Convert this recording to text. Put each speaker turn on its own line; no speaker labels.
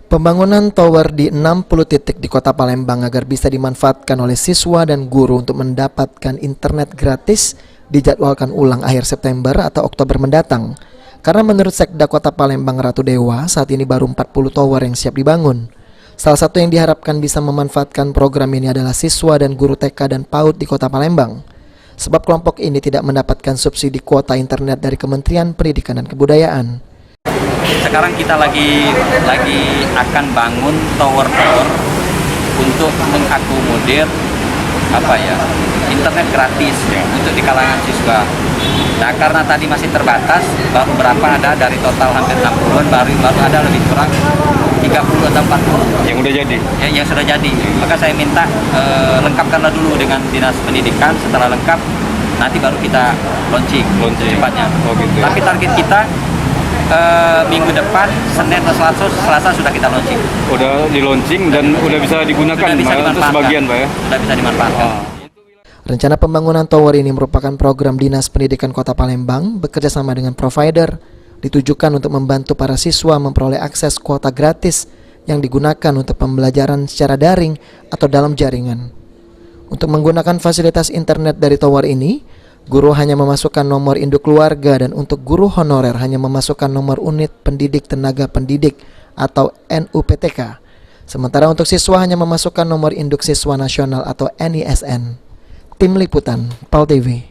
Pembangunan tower di 60 titik di Kota Palembang agar bisa dimanfaatkan oleh siswa dan guru untuk mendapatkan internet gratis dijadwalkan ulang akhir September atau Oktober mendatang. Karena menurut Sekda Kota Palembang Ratu Dewa, saat ini baru 40 tower yang siap dibangun. Salah satu yang diharapkan bisa memanfaatkan program ini adalah siswa dan guru TK dan PAUD di Kota Palembang. Sebab kelompok ini tidak mendapatkan subsidi kuota internet dari Kementerian Pendidikan dan Kebudayaan.
Sekarang kita lagi akan bangun tower-tower untuk mengakomodir internet gratis untuk di kalangan siswa. Nah, karena tadi masih terbatas, baru berapa ada dari total hampir 60-an, baru ada lebih kurang 30 atau 40 yang udah jadi. Yang sudah jadi. Maka saya minta lengkapkanlah dulu dengan Dinas Pendidikan. Setelah lengkap, nanti baru kita launching cepatnya. Oh, gitu. Tapi target kita minggu depan, Senin atau Selasa sudah kita launching. Udah di launching dan udah bisa digunakan, sebagian Pak ya? Sudah bisa dimanfaatkan.
Rencana pembangunan tower ini merupakan program Dinas Pendidikan Kota Palembang bekerja sama dengan provider, ditujukan untuk membantu para siswa memperoleh akses kuota gratis yang digunakan untuk pembelajaran secara daring atau dalam jaringan. Untuk menggunakan fasilitas internet dari tower ini, guru hanya memasukkan nomor induk keluarga dan untuk guru honorer hanya memasukkan nomor unit pendidik tenaga pendidik atau NUPTK. Sementara untuk siswa hanya memasukkan nomor induk siswa nasional atau NISN. Tim Liputan, PAL TV.